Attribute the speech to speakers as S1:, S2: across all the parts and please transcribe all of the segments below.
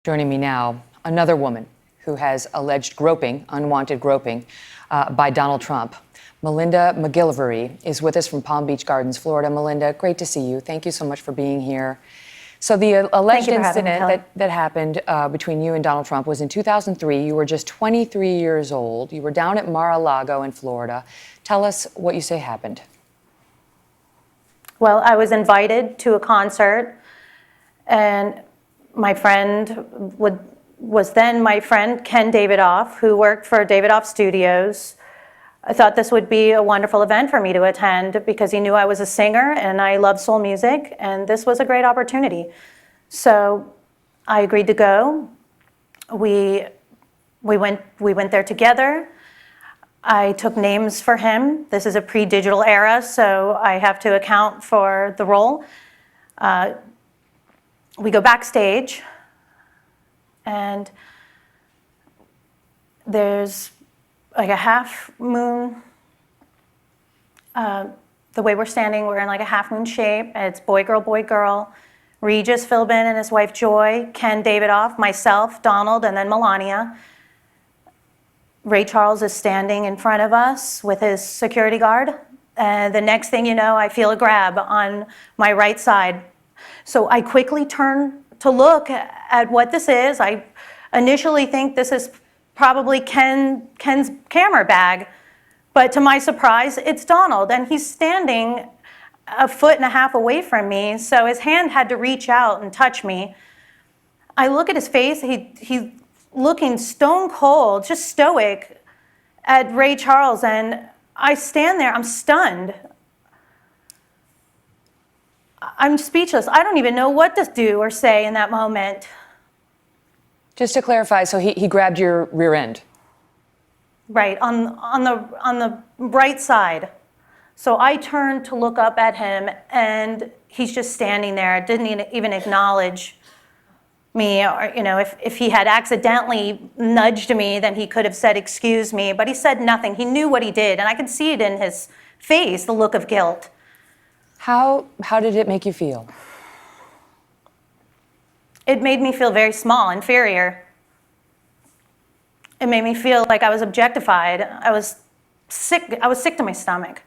S1: Joining me now, another woman who has alleged groping, unwanted groping, by Donald Trump. Melinda McGillivray is with us from Palm Beach Gardens, Florida. Melinda, great to see you. Thank you so much for being here. So the alleged incident that happened between you and Donald Trump was in 2003. You were just 23 years old. You were down at Mar-a-Lago in Florida. Tell us what you say happened.
S2: Well, I was invited to a concert, and my friend was then my friend, Ken Davidoff, who worked for Davidoff Studios. I thought this would be a wonderful event for me to attend because he knew I was a singer and I love soul music, and this was a great opportunity. So I agreed to go. We went there together. I took names for him. This is a pre-digital era, so I have to account for the role. We go backstage, and there's like a half moon. The way we're standing, we're in like a half moon shape. It's boy, girl. Regis Philbin and his wife Joy, Ken Davidoff, myself, Donald, and then Melania. Ray Charles is standing in front of us with his security guard. And the next thing you know, I feel a grab on my right side. So I quickly turn to look at what this is. I initially think this is probably Ken's camera bag, but to my surprise, it's Donald, and he's standing 1.5 feet away from me, so his hand had to reach out and touch me. I look at his face, he's looking stone cold, just stoic at Ray Charles, and I stand there, I'm stunned. I'm speechless. I don't even know what to do or say in that moment.
S1: Just to clarify, so he grabbed your rear end?
S2: Right, on the right side. So I turned to look up at him, and he's just standing there, didn't even acknowledge me. Or, you know, if he had accidentally nudged me, then he could have said, "Excuse me," but he said nothing. He knew what he did, and I could see it in his face, the look of guilt.
S1: How did it make you feel?
S2: It made me feel very small, inferior. It made me feel like I was objectified. I was sick to my stomach.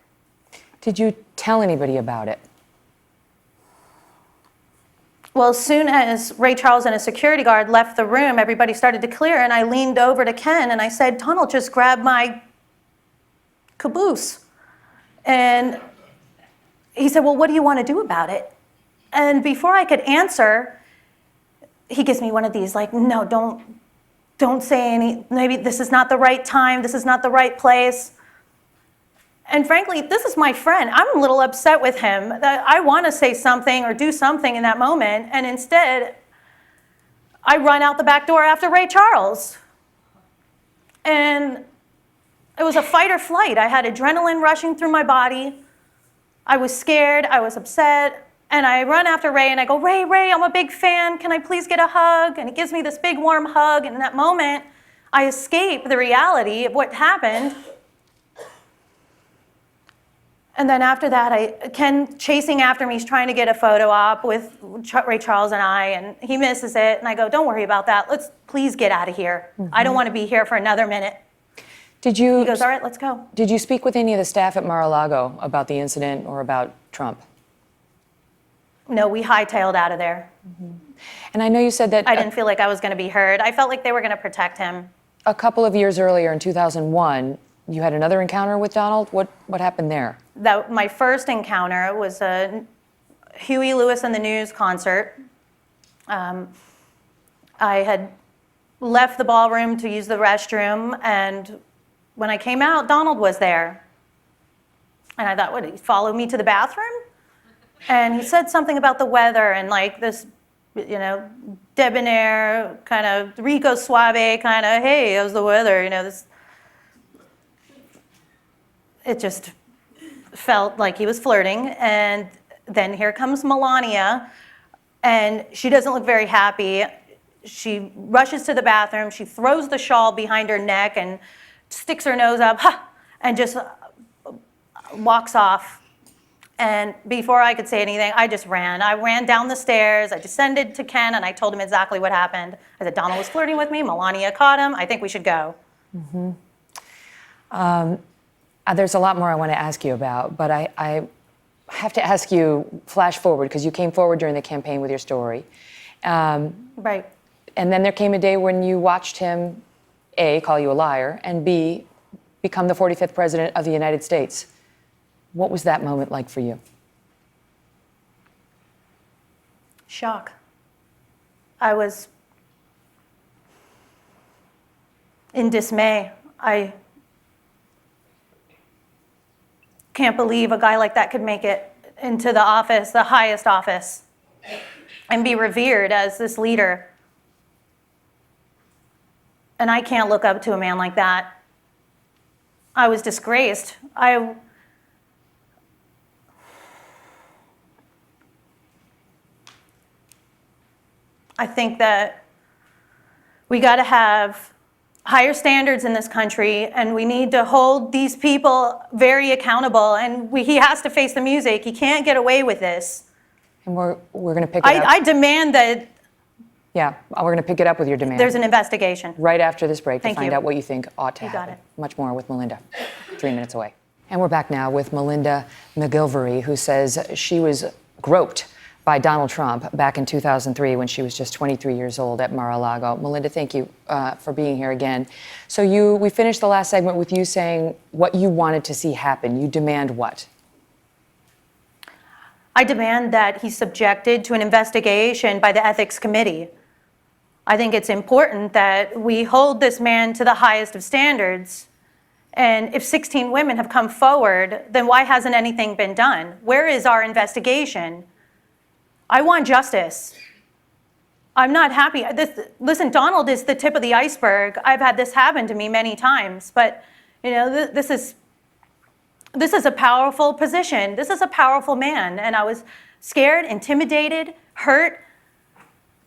S1: Did you tell anybody about it?
S2: Well, as soon as Ray Charles and a security guard left the room, everybody started to clear, and I leaned over to Ken and I said, "Donald just grabbed my caboose." And he said, "Well, what do you want to do about it?" And before I could answer, he gives me one of these, like, "No, don't say any, maybe this is not the right time, this is not the right place." And frankly, this is my friend. I'm a little upset with him that I want to say something or do something in that moment, and instead, I run out the back door after Ray Charles. And it was a fight or flight. I had adrenaline rushing through my body. I was scared, I was upset, and I run after Ray and I go, "Ray, I'm a big fan, can I please get a hug?" And he gives me this big warm hug, and in that moment, I escape the reality of what happened. And then after that, Ken chasing after me, he's trying to get a photo op with Ray Charles and I, and he misses it, and I go, "Don't worry about that, let's please get out of here. I don't want to be here for another minute." He goes, "All right, let's go."
S1: Did you speak with any of the staff at Mar-a-Lago about the incident or about Trump?
S2: No, we hightailed out of there.
S1: And I know you said that
S2: I didn't feel like I was going to be heard. I felt like they were going to protect him.
S1: a couple of years earlier in 2001, you had another encounter with Donald. What happened there?
S2: My first encounter was a Huey Lewis and the News concert. I had left the ballroom to use the restroom, and when I came out, Donald was there. And I thought, what, did he follow me to the bathroom? And he said something about the weather and like this, you know, debonair, kind of Rico Suave kind of, "Hey, how's the weather?" You know, this. It just felt like he was flirting. And then here comes Melania, and she doesn't look very happy. She rushes to the bathroom, she throws the shawl behind her neck and sticks her nose up, and just walks off. And before I could say anything, I just ran. I ran down the stairs. I descended to Ken, and I told him exactly what happened. I said, Donald was flirting with me. Melania caught him. I think we should go.
S1: There's a lot more I want to ask you about, but I have to ask you, flash forward, because you came forward during the campaign with your story.
S2: Right.
S1: And then there came a day when you watched him, A, call you a liar, and B, become the 45th president of the United States. What was that moment like for you?
S2: Shock. I was in dismay. I can't believe a guy like that could make it into the office, the highest office, and be revered as this leader. And I can't look up to a man like that. I was disgraced. I think that we got to have higher standards in this country, and we need to hold these people very accountable, and he has to face the music. He can't get away with this.
S1: And we're going to pick it up.
S2: I demand that
S1: Yeah, we're going to pick it up with your demand.
S2: there's an investigation.
S1: Right after this break to
S2: Thank
S1: find
S2: you.
S1: out what you think ought to
S2: You got
S1: happen.
S2: it.
S1: Much more with Melinda, 3 minutes away. And we're back now with Melinda McGillivray, who says she was groped by Donald Trump back in 2003 when she was just 23 years old at Mar-a-Lago. Melinda, thank you for being here again. So we finished the last segment with you saying what you wanted to see happen. You demand what?
S2: I demand that he's subjected to an investigation by the Ethics Committee. I think it's important that we hold this man to the highest of standards. And if 16 women have come forward, then why hasn't anything been done? Where is our investigation? I want justice. I'm not happy. Listen, Donald is the tip of the iceberg. I've had this happen to me many times, but you know, this is a powerful position. This is a powerful man, and I was scared, intimidated, hurt.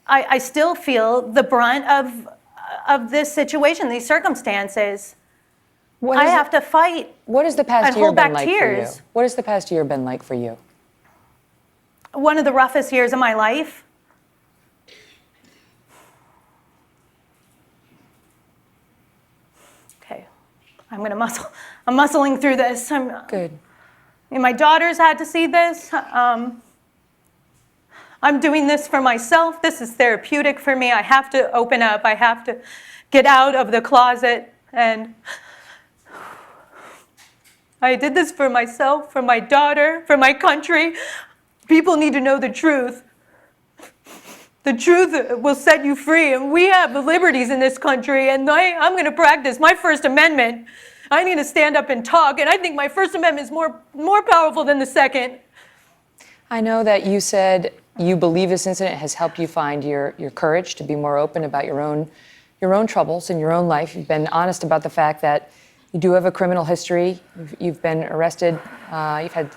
S2: I still feel the brunt of this situation, these circumstances. I have to fight.
S1: What has the past
S2: and
S1: year
S2: hold
S1: been
S2: back
S1: like for you?
S2: tears.
S1: What has the past year been like for you?
S2: One of the roughest years of my life. Okay, I'm gonna muscle. I'm muscling through this.
S1: Good.
S2: And my daughters had to see this. I'm doing this for myself. This is therapeutic for me. I have to open up. I have to get out of the closet. And I did this for myself, for my daughter, for my country. People need to know the truth. The truth will set you free. And we have the liberties in this country. And I'm going to practice my First Amendment. I need to stand up and talk. And I think my First Amendment is more powerful than the Second.
S1: I know that you said you believe this incident has helped you find your courage to be more open about your own troubles in your own life. You've been honest about the fact that you do have a criminal history. You've been arrested. You've had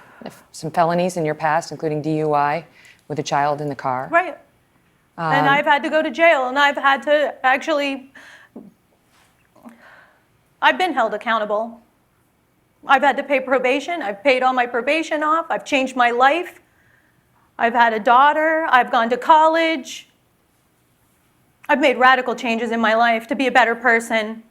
S1: some felonies in your past, including DUI with a child in the car.
S2: Right. And I've had to go to jail, and I've had to I've been held accountable. I've had to pay probation. I've paid all my probation off. I've changed my life. I've had a daughter. I've gone to college. I've made radical changes in my life to be a better person.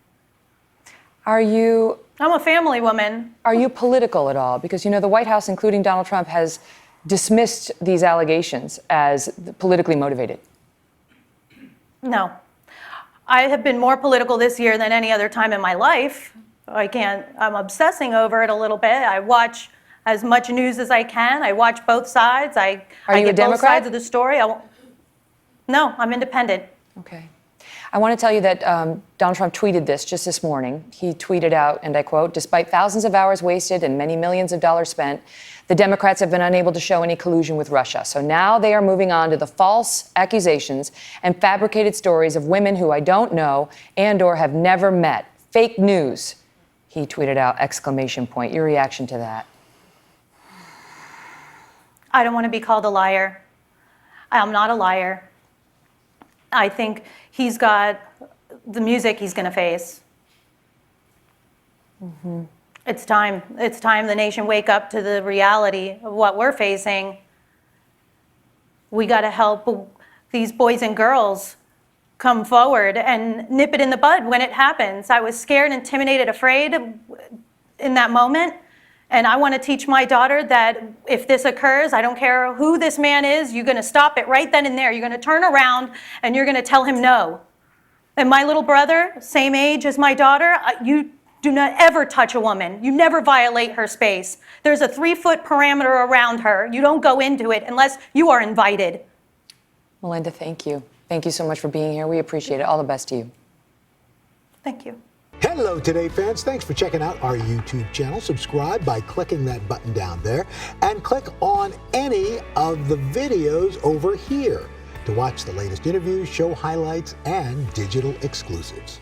S2: I'm a family woman.
S1: Are you political at all? Because, you know, the White House, including Donald Trump, has dismissed these allegations as politically motivated.
S2: No. I have been more political this year than any other time in my life. I'm obsessing over it a little bit. I watch as much news as I can. I watch both sides. I get both sides of the story. No, I'm independent.
S1: Okay. I want to tell you that Donald Trump tweeted this just this morning. He tweeted out, and I quote, "Despite thousands of hours wasted and many millions of dollars spent, the Democrats have been unable to show any collusion with Russia. So now they are moving on to the false accusations and fabricated stories of women who I don't know and or have never met. Fake news," he tweeted out, exclamation point. Your reaction to that?
S2: I don't want to be called a liar. I'm not a liar. I think he's got the music he's going to face.
S1: Mm-hmm.
S2: It's time. It's time the nation wake up to the reality of what we're facing. We got to help these boys and girls come forward and nip it in the bud when it happens. I was scared, intimidated, afraid in that moment. And I want to teach my daughter that if this occurs, I don't care who this man is, you're going to stop it right then and there. You're going to turn around and you're going to tell him no. And my little brother, same age as my daughter, you do not ever touch a woman. You never violate her space. There's a 3-foot perimeter around her. You don't go into it unless you are invited.
S1: Melinda, thank you. Thank you so much for being here. We appreciate it. All the best to you.
S2: Thank you.
S3: Hello, Today fans. Thanks for checking out our YouTube channel. Subscribe by clicking that button down there and click on any of the videos over here to watch the latest interviews, show highlights, and digital exclusives.